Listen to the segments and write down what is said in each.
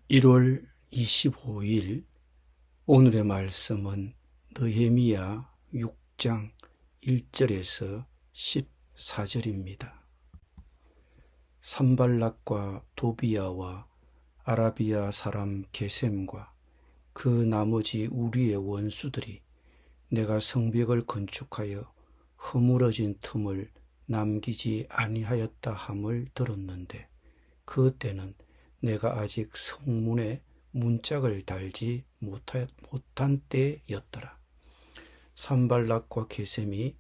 1월 25일 오늘의 말씀은 느헤미야 6장 1절에서 14절입니다. 산발락과 도비야와 아라비아 사람 게셈과 그 나머지 우리의 원수들이 내가 성벽을 건축하여 허물어진 틈을 남기지 아니하였다 함을 들었는데 그 때는 내가 아직 성문에 문짝을 달지 못한 때였더라. 산발락과 게셈이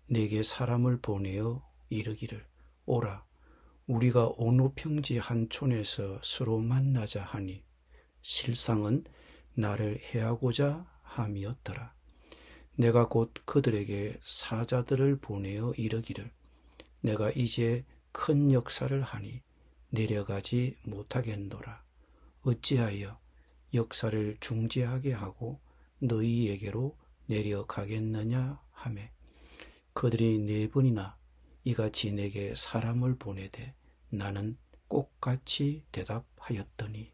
내게 사람을 보내어 이르기를 오라 우리가 오노 평지 한 촌에서 서로 만나자 하니 실상은 나를 해하고자 함이었더라. 내가 곧 그들에게 사자들을 보내어 이르기를 내가 이제 큰 역사를 하니 내려가지 못하겠노라. 어찌하여 역사를 중지하게 하고 너희에게로 내려가겠느냐 하매 그들이 4번이나 이같이 내게 사람을 보내되 나는 똑같이 대답하였더니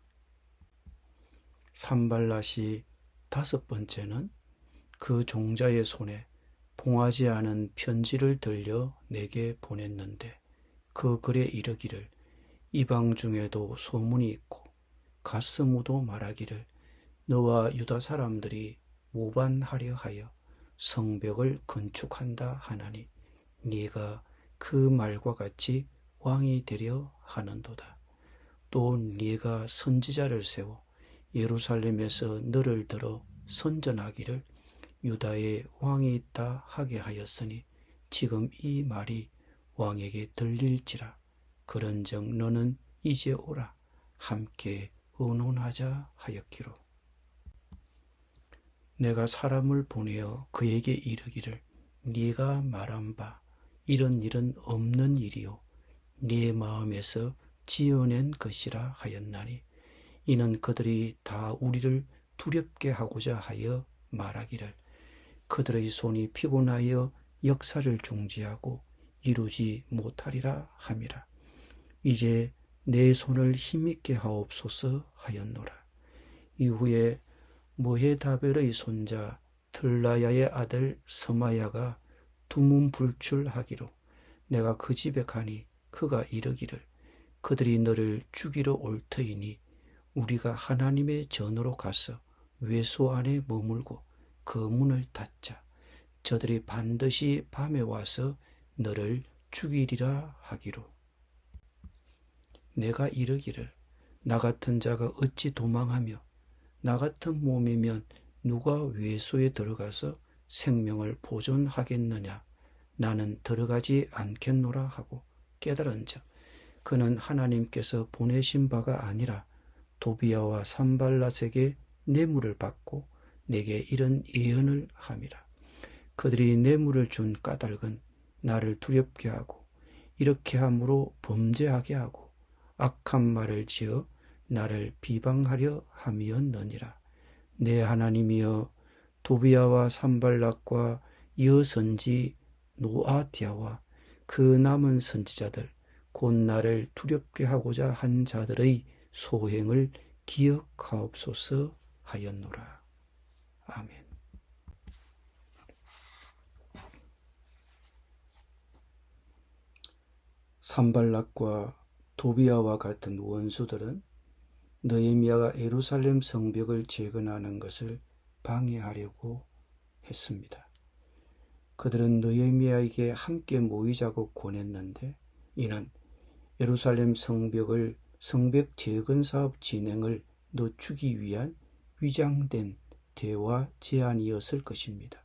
산발랏이 5번째는 그 종자의 손에 봉하지 않은 편지를 들려 내게 보냈는데 그 글에 이르기를 이방 중에도 소문이 있고 가스무도 말하기를 너와 유다 사람들이 모반하려 하여 성벽을 건축한다 하나니 네가 그 말과 같이 왕이 되려 하는도다. 또 네가 선지자를 세워 예루살렘에서 너를 들어 선전하기를 유다에 왕이 있다 하게 하였으니 지금 이 말이 왕에게 들릴지라. 그런즉 너는 이제 오라 함께 의논하자 하였기로 내가 사람을 보내어 그에게 이르기를 네가 말한 바 이런 일은 없는 일이요 네 마음에서 지어낸 것이라 하였나니 이는 그들이 다 우리를 두렵게 하고자 하여 말하기를 그들의 손이 피곤하여 역사를 중지하고 이루지 못하리라 함이라. 이제 내 손을 힘있게 하옵소서 하였노라. 이후에 모헤다벨의 손자 들라야의 아들 서마야가 두문불출하기로 내가 그 집에 가니 그가 이르기를 그들이 너를 죽이러 올 터이니 우리가 하나님의 전으로 가서 외소 안에 머물고 그 문을 닫자. 저들이 반드시 밤에 와서 너를 죽이리라 하기로 내가 이르기를 나 같은 자가 어찌 도망하며 나 같은 몸이면 누가 외소에 들어가서 생명을 보존하겠느냐. 나는 들어가지 않겠노라 하고 깨달은즉 그는 하나님께서 보내신 바가 아니라 도비야와 산발랏에게 뇌물을 받고 내게 이런 예언을 함이라. 그들이 뇌물을 준 까닭은 나를 두렵게 하고 이렇게 함으로 범죄하게 하고 악한 말을 지어 나를 비방하려 함이었느니라. 내 하나님이여 도비야와 산발락과 여선지 노아디아와 그 남은 선지자들 곧 나를 두렵게 하고자 한 자들의 소행을 기억하옵소서 하였노라. 아멘. 산발락과 도비야와 같은 원수들은 느헤미야가 예루살렘 성벽을 재건하는 것을 방해하려고 했습니다. 그들은 느헤미야에게 함께 모이자고 권했는데 이는 예루살렘 성벽 재건 사업 진행을 늦추기 위한 위장된 대화 제안이었을 것입니다.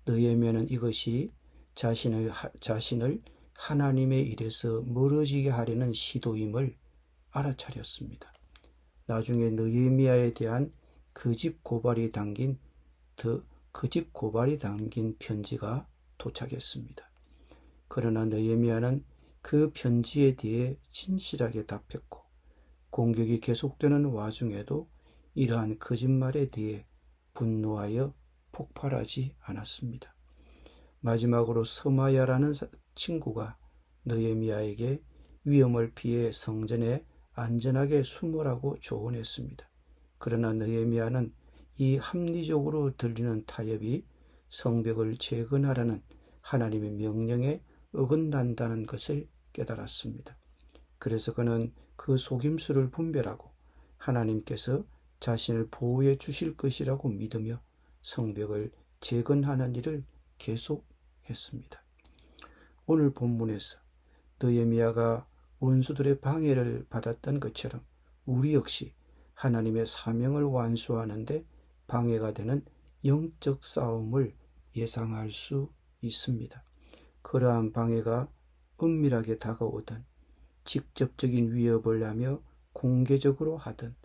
느헤미야는 이것이 자신을 하나님의 일에서 멀어지게 하려는 시도임을 알아차렸습니다. 나중에 느헤미야에 대한 거짓 고발이 담긴 편지가 도착했습니다. 그러나 느헤미야는 그 편지에 대해 진실하게 답했고 공격이 계속되는 와중에도 이러한 거짓말에 대해 분노하여 폭발하지 않았습니다. 마지막으로 서마야라는 친구가 느헤미야에게 위험을 피해 성전에 안전하게 숨으라고 조언했습니다. 그러나 느헤미야는 이 합리적으로 들리는 타협이 성벽을 재건하라는 하나님의 명령에 어긋난다는 것을 깨달았습니다. 그래서 그는 그 속임수를 분별하고 하나님께서 자신을 보호해 주실 것이라고 믿으며 성벽을 재건하는 일을 계속했습니다. 오늘 본문에서 느헤미야가 원수들의 방해를 받았던 것처럼 우리 역시 하나님의 사명을 완수하는데 방해가 되는 영적 싸움을 예상할 수 있습니다. 그러한 방해가 은밀하게 다가오든 직접적인 위협을 하며 공개적으로 하든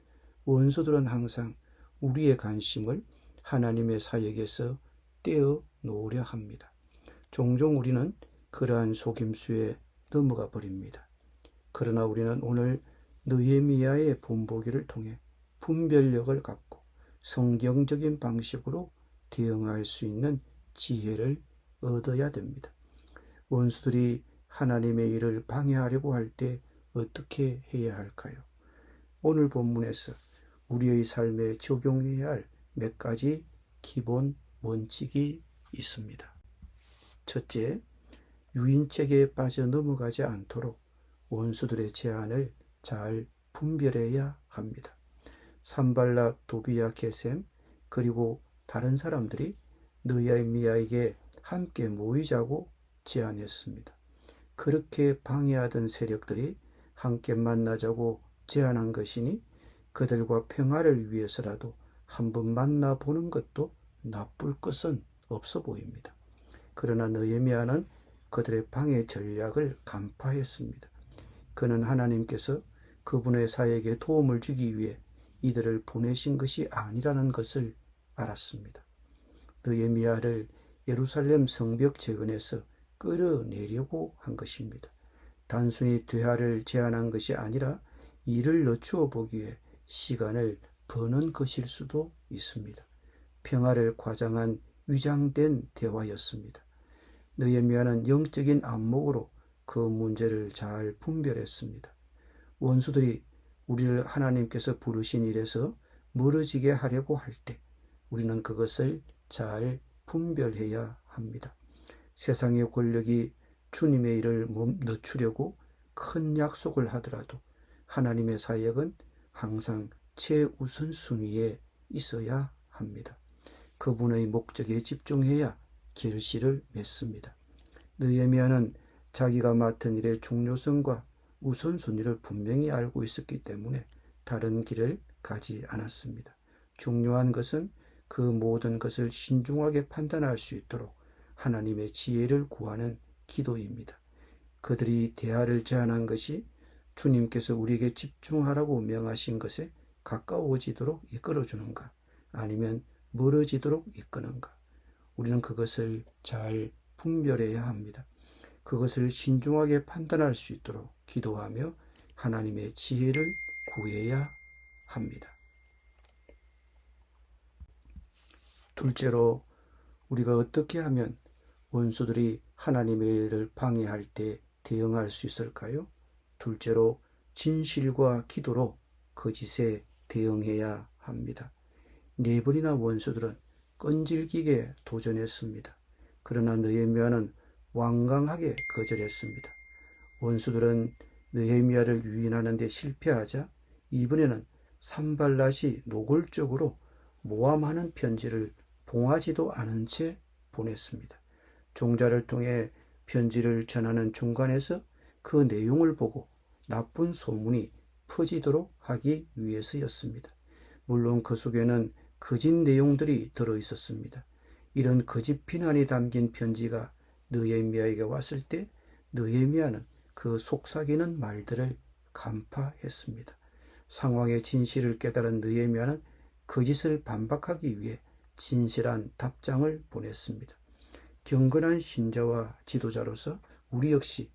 원수들은 항상 우리의 관심을 하나님의 사역에서 떼어 놓으려 합니다. 종종 우리는 그러한 속임수에 넘어가 버립니다. 그러나 우리는 오늘 느헤미야의 본보기를 통해 분별력을 갖고 성경적인 방식으로 대응할 수 있는 지혜를 얻어야 됩니다. 원수들이 하나님의 일을 방해하려고 할 때 어떻게 해야 할까요? 오늘 본문에서 우리의 삶에 적용해야 할 몇 가지 기본 원칙이 있습니다. 첫째, 유인책에 빠져 넘어가지 않도록 원수들의 제안을 잘 분별해야 합니다. 산발락, 도비야, 게셈 그리고 다른 사람들이 느헤미야에게 함께 모이자고 제안했습니다. 그렇게 방해하던 세력들이 함께 만나자고 제안한 것이니 그들과 평화를 위해서라도 한번 만나보는 것도 나쁠 것은 없어 보입니다. 그러나 느헤미야는 그들의 방해 전략을 간파했습니다. 그는 하나님께서 그분의 사역에 도움을 주기 위해 이들을 보내신 것이 아니라는 것을 알았습니다. 느헤미야를 예루살렘 성벽 재건에서 끌어내려고 한 것입니다. 단순히 대화를 제안한 것이 아니라 일을 늦추어 보기 위해 시간을 버는 것일 수도 있습니다. 평화를 과장한 위장된 대화였습니다. 느헤미야는 영적인 안목으로 그 문제를 잘 분별했습니다. 원수들이 우리를 하나님께서 부르신 일에서 멀어지게 하려고 할 때 우리는 그것을 잘 분별해야 합니다. 세상의 권력이 주님의 일을 늦추려고 큰 약속을 하더라도 하나님의 사역은 항상 최우선순위에 있어야 합니다. 그분의 목적에 집중해야 결실을 맺습니다. 느헤미야는 자기가 맡은 일의 중요성과 우선순위를 분명히 알고 있었기 때문에 다른 길을 가지 않았습니다. 중요한 것은 그 모든 것을 신중하게 판단할 수 있도록 하나님의 지혜를 구하는 기도입니다. 그들이 대화를 제안한 것이 주님께서 우리에게 집중하라고 명하신 것에 가까워지도록 이끌어주는가, 아니면 멀어지도록 이끄는가. 우리는 그것을 잘 분별해야 합니다. 그것을 신중하게 판단할 수 있도록 기도하며 하나님의 지혜를 구해야 합니다. 둘째로, 우리가 어떻게 하면 원수들이 하나님의 일을 방해할 때 대응할 수 있을까요? 둘째로, 진실과 기도로 거짓에 대응해야 합니다. 네 번이나 원수들은 끈질기게 도전했습니다. 그러나 느헤미야는 완강하게 거절했습니다. 원수들은 느헤미야를 유인하는 데 실패하자 이번에는 산발랏이 노골적으로 모함하는 편지를 봉하지도 않은 채 보냈습니다. 종자를 통해 편지를 전하는 중간에서 그 내용을 보고 나쁜 소문이 퍼지도록 하기 위해서였습니다. 물론 그 속에는 거짓 내용들이 들어있었습니다. 이런 거짓 비난이 담긴 편지가 느헤미야에게 왔을 때 느헤미야는 그 속삭이는 말들을 간파했습니다. 상황의 진실을 깨달은 느헤미야는 거짓을 반박하기 위해 진실한 답장을 보냈습니다. 경건한 신자와 지도자로서 우리 역시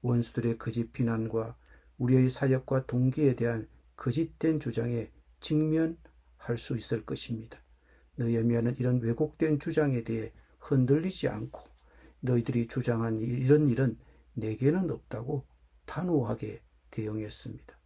원수들의 거짓 비난과 우리의 사역과 동기에 대한 거짓된 주장에 직면할 수 있을 것입니다. 느헤미야는 이런 왜곡된 주장에 대해 흔들리지 않고 너희들이 주장한 이런 일은 내게는 없다고 단호하게 대응했습니다.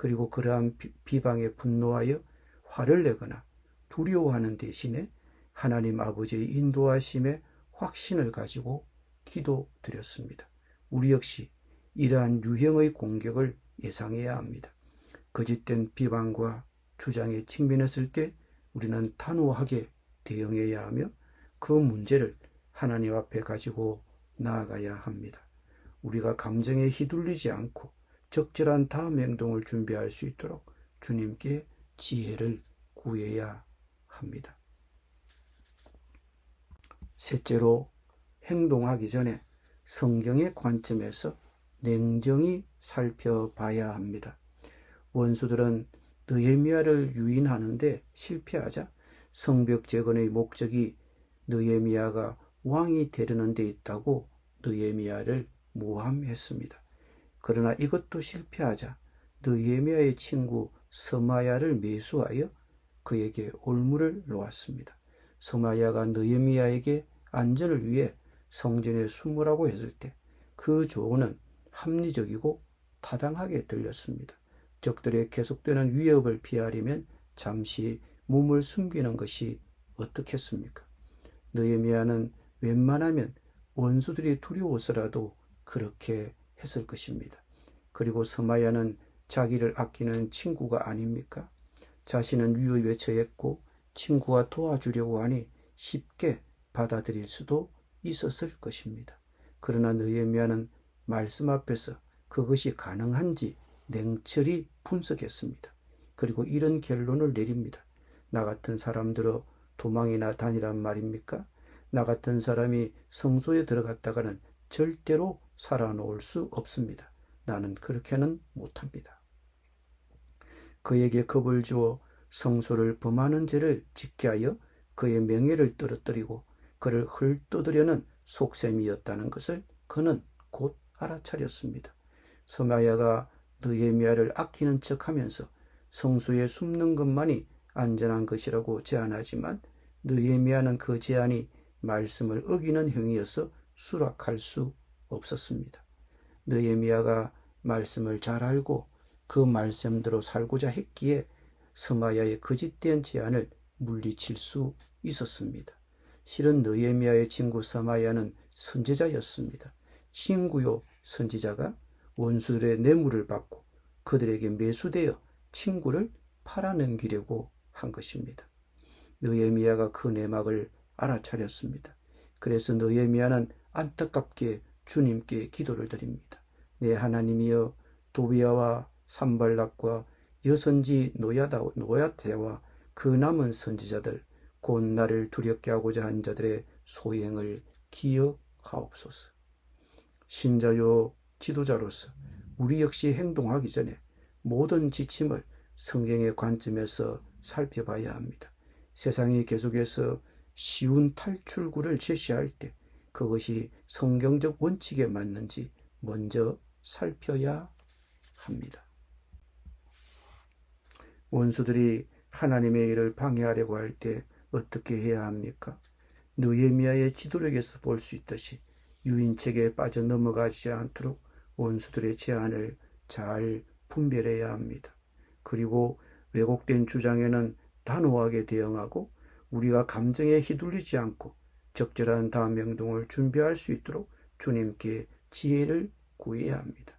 그리고 그러한 비방에 분노하여 화를 내거나 두려워하는 대신에 하나님 아버지의 인도하심에 확신을 가지고 기도드렸습니다. 우리 역시 이러한 유형의 공격을 예상해야 합니다. 거짓된 비방과 주장에 직면했을 때 우리는 단호하게 대응해야 하며 그 문제를 하나님 앞에 가지고 나아가야 합니다. 우리가 감정에 휘둘리지 않고 적절한 다음 행동을 준비할 수 있도록 주님께 지혜를 구해야 합니다. 셋째로, 행동하기 전에 성경의 관점에서 냉정히 살펴봐야 합니다. 원수들은 느헤미야를 유인하는데 실패하자 성벽 재건의 목적이 느헤미야가 왕이 되려는 데 있다고 느헤미야를 모함했습니다. 그러나 이것도 실패하자 느헤미야의 친구 스마야를 매수하여 그에게 올무를 놓았습니다. 스마야가 느헤미야에게 안전을 위해 성전에 숨으라고 했을 때 그 조언은 합리적이고 타당하게 들렸습니다. 적들의 계속되는 위협을 피하려면 잠시 몸을 숨기는 것이 어떻겠습니까? 느헤미야는 웬만하면 원수들이 두려워서라도 그렇게 했을 것입니다. 그리고 스마야는 자기를 아끼는 친구가 아닙니까? 자신은 위협에 처했고 친구가 도와주려고 하니 쉽게 받아들일 수도 있었을 것입니다. 그러나 느헤미야는 말씀 앞에서 그것이 가능한지 냉철히 분석했습니다. 그리고 이런 결론을 내립니다. 나 같은 사람들어 도망이나 다니란 말입니까? 나 같은 사람이 성소에 들어갔다가는 절대로 살아놓을 수 없습니다. 나는 그렇게는 못합니다. 그에게 겁을 주어 성소를 범하는 죄를 짓게 하여 그의 명예를 떨어뜨리고 그를 헐뜯으려는 속셈이었다는 것을 그는 곧 알아차렸습니다. 스마야가 느헤미야를 아끼는 척하면서 성소에 숨는 것만이 안전한 것이라고 제안하지만 느헤미야는 그 제안이 말씀을 어기는 행위여서 수락할 수 없었습니다. 느헤미야가 말씀을 잘 알고 그 말씀대로 살고자 했기에 스마야의 거짓된 제안을 물리칠 수 있었습니다. 실은 느헤미야의 친구 스마야는 선지자였습니다. 친구요 선지자가 원수들의 뇌물을 받고 그들에게 매수되어 친구를 팔아넘기려고 한 것입니다. 느헤미야가 그 내막을 알아차렸습니다. 그래서 느헤미야는 안타깝게 주님께 기도를 드립니다. 내 하나님이여, 도비야와 산발락과 여선지 노야테와 그 남은 선지자들 곧 나를 두렵게 하고자 한 자들의 소행을 기억하옵소서. 신자요 지도자로서 우리 역시 행동하기 전에 모든 지침을 성경의 관점에서 살펴봐야 합니다. 세상이 계속해서 쉬운 탈출구를 제시할 때 그것이 성경적 원칙에 맞는지 먼저 살펴야 합니다. 원수들이 하나님의 일을 방해하려고 할 때 어떻게 해야 합니까? 느헤미야의 지도력에서 볼 수 있듯이 유인책에 빠져 넘어가지 않도록 원수들의 제안을 잘 분별해야 합니다. 그리고 왜곡된 주장에는 단호하게 대응하고 우리가 감정에 휘둘리지 않고 적절한 다음 행동을 준비할 수 있도록 주님께 지혜를 구해야 합니다.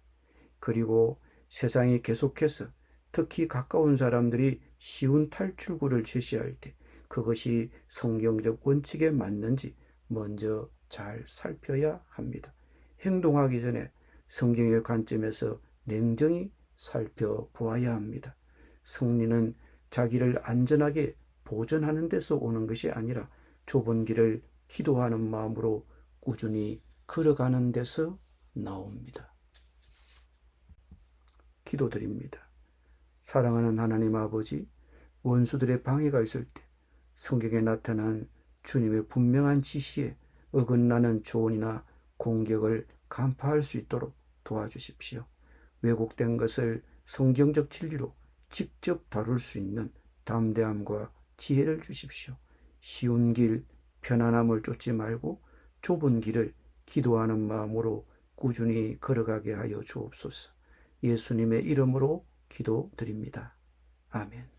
그리고 세상이 계속해서 특히 가까운 사람들이 쉬운 탈출구를 제시할 때 그것이 성경적 원칙에 맞는지 먼저 잘 살펴야 합니다. 행동하기 전에 성경의 관점에서 냉정히 살펴보아야 합니다. 승리는 자기를 안전하게 보존하는 데서 오는 것이 아니라 좁은 길을 기도하는 마음으로 꾸준히 걸어가는 데서 나옵니다. 기도드립니다. 사랑하는 하나님 아버지, 원수들의 방해가 있을 때 성경에 나타난 주님의 분명한 지시에 어긋나는 조언이나 공격을 간파할 수 있도록 도와주십시오. 왜곡된 것을 성경적 진리로 직접 다룰 수 있는 담대함과 지혜를 주십시오. 쉬운 길, 편안함을 쫓지 말고 좁은 길을 기도하는 마음으로 꾸준히 걸어가게 하여 주옵소서. 예수님의 이름으로 기도드립니다. 아멘.